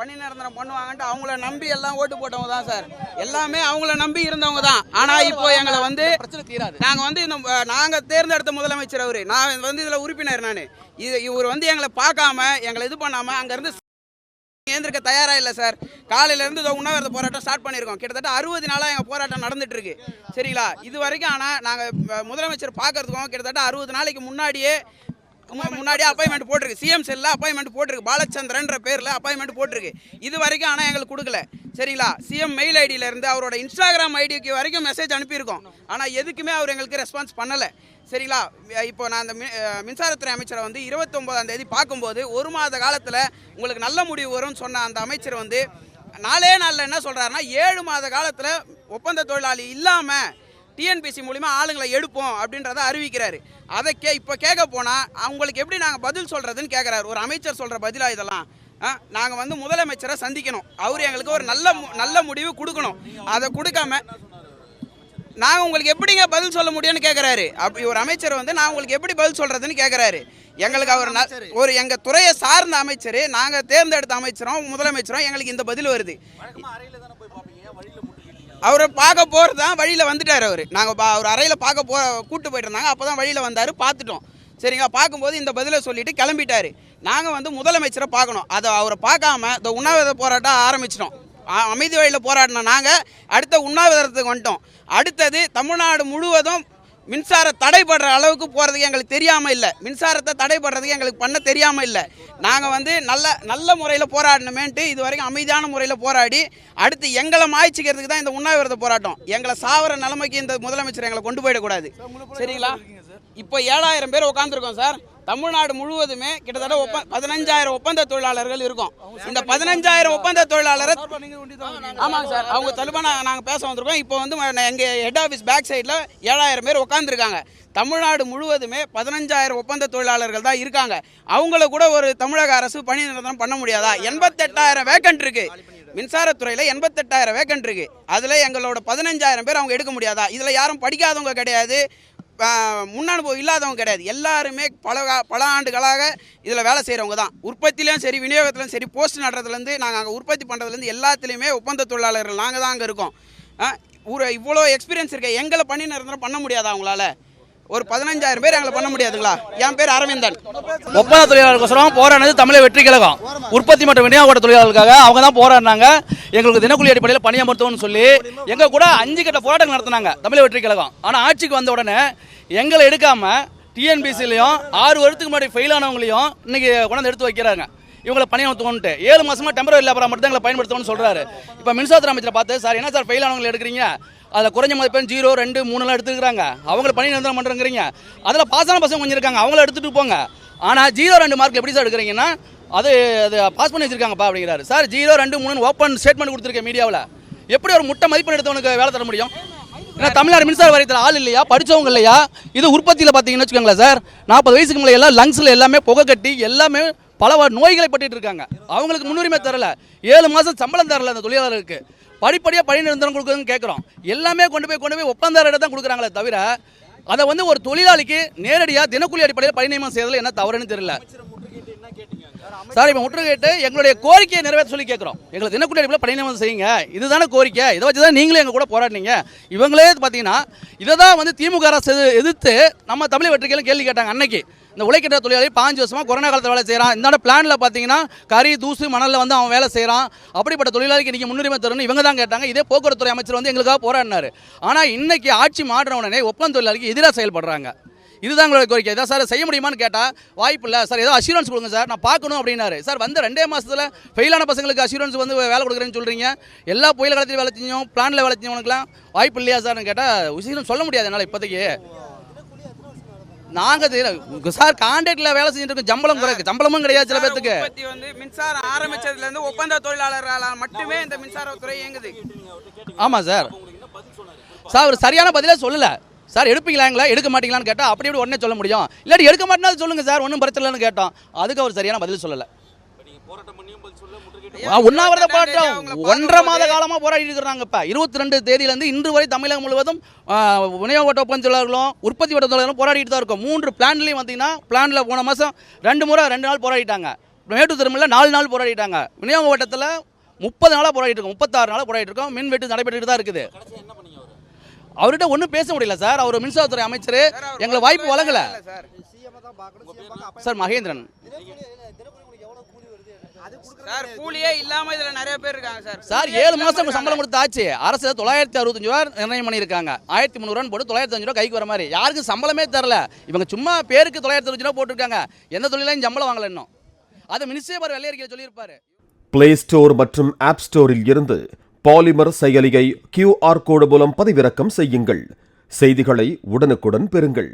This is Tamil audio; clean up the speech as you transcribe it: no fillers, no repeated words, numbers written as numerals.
பணி நிரந்தரம் பண்ணுவாங்கன்ட்டு அவங்கள நம்பி எல்லாம் ஓட்டு போட்டவங்க தான் சார். எல்லாமே அவங்கள நம்பி இருந்தவங்க தான். ஆனால் இப்போ எங்களை வந்து பிரச்சனை தீராது. நாங்கள் வந்து நாங்கள் தேர்ந்தெடுத்த முதலமைச்சர் அவர். நான் வந்து இதில் உறுப்பினர். நான் இவர் வந்து எங்களை பார்க்காம எங்களை இது பண்ணாமல் அங்கேருந்து ஏந்திருக்க தயாராக இல்லை சார். காலையிலேருந்து உண்ணாவிரத போராட்டம் ஸ்டார்ட் பண்ணியிருக்கோம். கிட்டத்தட்ட 60 நாளாக எங்கள் போராட்டம் நடந்துட்டு இருக்கு. சரிங்களா? இது வரைக்கும் ஆனால் நாங்கள் முதலமைச்சர் பார்க்கறதுக்கும் கிட்டத்தட்ட 60 நாளைக்கு முன்னாடியே அப்பாயின்மெண்ட் போட்டிருக்கு. சிஎம் செல்ல அப்பாயின்மெண்ட் போட்டிருக்கு. பாலச்சந்திரன்ற பேரில் அப்பாயின்மெண்ட் போட்டிருக்கு. இது வரைக்கும் ஆனால் எங்களுக்கு கொடுக்கல. சரிங்களா? சிஎம் மெயில் ஐடியிலேருந்து அவரோட இன்ஸ்டாகிராம் ஐடிக்கு வரைக்கும் மெசேஜ் அனுப்பியிருக்கோம். ஆனால் எதுக்குமே அவர் எங்களுக்கு ரெஸ்பான்ஸ் பண்ணலை. சரிங்களா? இப்போ நான் அந்த மின்சாரத்துறை அமைச்சரை வந்து 29ஆம் தேதி பார்க்கும்போது 1 மாத காலத்தில் உங்களுக்கு நல்ல முடிவு வரும்னு சொன்ன அந்த அமைச்சர் வந்து 4 நாளில் என்ன சொல்கிறாருன்னா 7 மாத காலத்தில் ஒப்பந்த தொழிலாளி இல்லாமல் டிஎன்பிசி மூலிமா ஆளுங்களை எடுப்போம் அப்படின்றத அறிவிக்கிறாரு. அதை இப்போ கேட்க போனால் அவங்களுக்கு எப்படி நாங்கள் பதில் சொல்கிறதுன்னு கேட்குறாரு. ஒரு அமைச்சர் சொல்கிற பதிலாக இதெல்லாம்? நாங்கள் வந்து முதலமைச்சரை சந்திக்கணும். அவர் எங்களுக்கு ஒரு நல்ல முடிவு கொடுக்கணும். அதை கொடுக்காம நாங்கள் உங்களுக்கு எப்படிங்க பதில் சொல்ல முடியும்னு கேட்குறாரு. அப்படி ஒரு அமைச்சர் வந்து நான் உங்களுக்கு எப்படி பதில் சொல்கிறதுன்னு கேட்குறாரு. எங்களுக்கு அவர் எங்கள் துறையை சார்ந்த அமைச்சர், நாங்கள் தேர்ந்தெடுத்த அமைச்சரும் முதலமைச்சரும் எங்களுக்கு இந்த பதில் வருது. அவரை பார்க்க போகிறது தான் வழியில் வந்துட்டார். நாங்கள் அவர் அறையில் கூப்பிட்டு போயிட்டு இருந்தாங்க. அப்போ தான் வழியில் வந்தார். பார்த்துட்டோம். சரிங்களா? பார்க்கும்போது இந்த பதிலை சொல்லிட்டு கிளம்பிட்டார். நாங்கள் வந்து முதலமைச்சரை பார்க்கணும். அதை அவரை பார்க்காம இந்த உண்ணாவிரத போராட்டம் ஆரம்பிச்சிட்டோம். அமைதி வழியில் போராடின நாங்கள் அடுத்த உண்ணாவிரதத்துக்கு வந்துட்டோம். அடுத்தது தமிழ்நாடு முழுவதும் மின்சார தடைபடுற அளவுக்கு போகிறதுக்கு எங்களுக்கு தெரியாமல் இல்லை. மின்சாரத்தை தடைபடுறதுக்கு எங்களுக்கு பண்ண தெரியாமல் இல்லை. நாங்கள் வந்து நல்ல முறையில் போராடணுமேன்ட்டு இது வரைக்கும் அமைதியான முறையில் போராடி அடுத்து எங்களை மாய்ச்சிக்கிறதுக்கு தான் இந்த உண்ணாவிரத போராட்டம். எங்களை சாவர நிலைமைக்கு இந்த முதலமைச்சர் எங்களை கொண்டு போயிடக்கூடாது. சரிங்களா? இப்போ 7000 பேர் உட்காந்துருக்கோம் சார். தமிழ்நாடு முழுவதுமே கிட்டத்தட்ட 15,000 ஒப்பந்த தொழிலாளர்கள் இருக்கும். இந்த 15,000 ஒப்பந்த தொழிலாளரை ஆமாங்க சார், அவங்க தலுப்பாக நாங்கள் பேச வந்திருக்கோம். இப்போ வந்து எங்கள் ஹெட் ஆஃபீஸ் பேக் சைடில் 7000 பேர் உட்காந்துருக்காங்க. தமிழ்நாடு முழுவதுமே 15,000 ஒப்பந்த தொழிலாளர்கள் தான் இருக்காங்க. அவங்கள கூட ஒரு தமிழக அரசு பணி நிரந்தரம் பண்ண முடியாதா? 88,000 வேக்கன்ட் இருக்கு. மின்சாரத்துறையில் 88,000 வேக்கன்ட் இருக்கு. அதில் எங்களோட 15,000 பேர் அவங்க எடுக்க முடியாதா? இதில் யாரும் படிக்காதவங்க கிடையாது, முன் அனுபவம் இல்லாதவங்க கிடையாது. எல்லாருமே பல ஆண்டுகளாக இதில் வேலை செய்கிறவங்க தான். உற்பத்திலையும் சரி, விநியோகத்திலும் சரி, போஸ்ட் நடுறதுலேருந்து நாங்கள் அங்கே உற்பத்தி பண்ணுறதுலேருந்து எல்லாத்துலேயுமே ஒப்பந்த தொழிலாளர்கள் நாங்கள் தான் அங்கே இருக்கோம். இவ்வளோ எக்ஸ்பீரியன்ஸ் இருக்க எங்களை பணி நிரந்தரம் பண்ண முடியாதா? அவங்களால ஒரு 15,000 பேர் எங்களை பண்ண முடியாதுங்களா? என் பேர் அரவிந்தன். ஒப்பந்த தொழிலாளர்களுக்கோசரம் போராடினது தமிழக வெற்றி கழகம். உற்பத்தி மற்றும் விநியோக தொழிலாளர்களுக்காக அவங்க தான் போராடினாங்க. எங்களுக்கு தினக்கூலி அடிப்படையில் பணியமர்த்தணும்னு சொல்லி எங்கள் கூட 5 கட்ட போராட்டம் நடத்தினாங்க தமிழக வெற்றி கழகம். ஆனால் ஆட்சிக்கு வந்த உடனே எங்களை எடுக்காமல் டிஎன்பிசிலையும் 6 வருடத்துக்கு முன்னாடி ஃபெயில் ஆனவங்களையும் இன்னைக்கு கொண்டாந்து எடுத்து வைக்கிறாங்க. இவங்களை பணியமர்த்தணும்ட்டு 7 மாதமாக டெம்பரரி லேபராக மட்டும் தான் எங்களை பயன்படுத்தணும்னு சொல்கிறாரு. இப்போ மின்சாரத்துறை அமைச்சரை பார்த்து, சார் என்ன சார் ஃபெயில் ஆனவங்களை எடுக்கிறீங்க? அதில் குறைஞ்ச மதிப்பெண் 0, 2, 3 எடுத்துக்கிறாங்க. அவங்கள பணி நிரந்தரம் பண்ணுறீங்க. அதில் பாஸான பசங்க கொஞ்சம் இருக்காங்க, அவங்கள எடுத்துகிட்டு போங்க. ஆனால் 0, 2 மார்க் எப்படி சார் எடுக்கிறீங்கன்னா அது பாஸ் பண்ணி வச்சிருக்காங்கப்பா அப்படிங்கிறாரு. சார் 0, 2, 3 ஓப்பன் ஸ்டேட்மெண்ட் கொடுத்துருக்கேன் மீடியாவில். எப்படி ஒரு முட்டை மதிப்பெண் எடுத்தவனுக்கு வேலை தர முடியும்? ஏன்னா தமிழ்நாடு மின்சார வாரியத்தில் ஆள் இல்லையா? படித்தவங்க இல்லையா? இது உற்பத்தியில் பார்த்தீங்கன்னு வச்சுக்கோங்களேன் சார், 40 வயசுக்கு மேலே எல்லாம் லங்ஸில் எல்லாமே புகை கட்டி எல்லாமே பல நோய்களை பட்டுட்டு இருக்காங்க. அவங்களுக்கு முன்னுரிமை தரல. 7 மாதம் சம்பளம் தரல அந்த தொழிலாளருக்கு. படிப்படியாக பணி நிரந்தரம் கொடுக்குறதுன்னு கேட்குறோம். எல்லாமே கொண்டு போய் ஒப்பந்தாரிடம் தான் கொடுக்குறாங்களே தவிர அதை வந்து ஒரு தொழிலாளிக்கு நேரடியாக தினக்கூலி அடிப்படையில் பணி நியமனம் செய்யறதுல என்ன தவறுன்னு தெரியல சார். இப்போ முற்றுகையிட்டு எங்களுடைய கோரிக்கையை நிறைவேற்ற சொல்லி கேட்குறோம். எங்களுக்கு தினக்கூலி அடிப்படையில் பணி நியமனம் செய்யுங்க, இதுதானே கோரிக்கை. இதை வச்சு தான் நீங்களே எங்கள் கூட போராடினீங்க. இவங்களே பார்த்தீங்கன்னா இதை தான் வந்து திமுக அரசு எதிர்த்து நம்ம தமிழ் வெற்றிகளும் கேள்வி கேட்டாங்க. அன்னைக்கு இந்த உழைக்கின்ற தொழிலாளி 5 வருஷமாக கொரோனா காலத்தில் வேலை செய்கிறான். இந்த பிளானில் பார்த்தீங்கன்னா கறி தூசு மணலில் வந்து அவன் வேலை செய்கிறான். அப்படிப்பட்ட தொழிலாளிக்கு இன்றைக்கி முன்னுரிமை தரணும்னு இவங்க தான் கேட்டாங்க. இதே போக்குவரத்துறை அமைச்சர் வந்து எங்களுக்காக போராடினார். ஆனால் இன்னைக்கு ஆட்சி மாற்ற உடனே ஒப்பந்த தொழிலாளிக்கு எதிராக செயல்படுறாங்க. இதுதான் எங்களோட கோரிக்கை. இதான் சார் செய்ய முடியுமான்னு கேட்டால் வாய்ப்பு இல்லை சார், ஏதோ அஷூரன்ஸ் கொடுங்க சார், நான் பார்க்கணும் அப்படின்னாரு. சார் வந்து 2 மாதத்தில் ஃபெயிலான பசங்களுக்கு அஷூரன்ஸ் வந்து வேலை கொடுக்குறேன்னு சொல்கிறீங்க. எல்லா புயல் காலத்தில் வேலை செஞ்சோம், பிளானில் வேலை செஞ்சவனுக்குலாம் வாய்ப்பு இல்லையா சார்னு கேட்டால் விஷயம் சொல்ல முடியாது என்னால் இப்போதைக்கு. நாங்கள் சார் கான்ட்ராக்டில் வேலை செஞ்சுட்டு இருக்கோம். சம்பளமும் கிடையாது சில பேருக்கு. வந்து மின்சாரம் ஆரம்பிச்சதுலேருந்து ஒப்பந்த தொழிலாளர்களால் மட்டுமே இந்த மின்சாரத்துறை இயங்குது. ஆமாம் சார். சார் ஒரு சரியான பதிலே சொல்லலை சார். எடுப்பீங்களாங்களா எடுக்க மாட்டீங்களான்னு கேட்டால் அப்படி எப்படி உடனே சொல்ல முடியும்? இல்லாட்டி எடுக்க மாட்டேனாலும் சொல்லுங்கள் சார், ஒன்றும் பிரச்சனை இல்லைன்னு கேட்டோம். அதுக்கு அவர் சரியான பதில் சொல்லலை. உண்ணாவிரத போராட்டம் 1.5 மாத காலமாக போராடி இருக்கிறாங்க. இப்போ 22 தேதியிலேருந்து இன்று வரை தமிழகம் முழுவதும் விநியோக ஓட்ட ஒப்பந்த தொழிலாளர்களும் உற்பத்தி ஓட்ட தொழிலாளர்களும் போராடிட்டு தான் இருக்கும். 3 பிளான்லையும் பார்த்தீங்கன்னா பிளானில் போன மாதம் 2 நாள் போராடிட்டாங்க. மேட்டூர் திருமணில் 4 நாள் போராடிட்டாங்க. விநியோக வட்டத்தில் 30 நாளாக போராடிட்டு இருக்கோம், 36 நாளாக போராடிட்டு இருக்கோம். மின் வெட்டு நடைபெற்றுட்டு தான் இருக்குது. அவர்கிட்ட ஒன்றும் பேச முடியல சார். அவர் மின்சாரத்துறை அமைச்சர் எங்களுக்கு வாய்ப்பு வழங்கல சார். மகேந்திரன் சார் கூலியே இல்லாம இதுல நிறைய பேர் இருக்காங்க சார். சார் 7 மாசம் சம்பளம் கொடுத்து ஆச்சு. அரசு 965 ரூபா நிர்ணயம் பண்ணியிருக்காங்க. 1300 ரூபா போட்டு 905 ரூபா கைக்கு வர மாதிரி. யாருக்கும் சம்பளமே தரல. இவங்க சும்மா பேருக்கு 965 ரூபா போட்டிருக்காங்க. எந்த தொழிலையும் சம்பளம் வாங்கல இன்னும். அதை மினிஸ்டரே பாரு வெள்ளை அறிக்கையில் சொல்லியிருப்பாரு. பிளே ஸ்டோர் மற்றும் ஆப் ஸ்டோரில் இருந்து பாலிமர் செயலியை QR கோடு மூலம் பதிவிறக்கம் செய்யுங்கள். செய்திகளை உடனுக்குடன் பெறுங்கள்.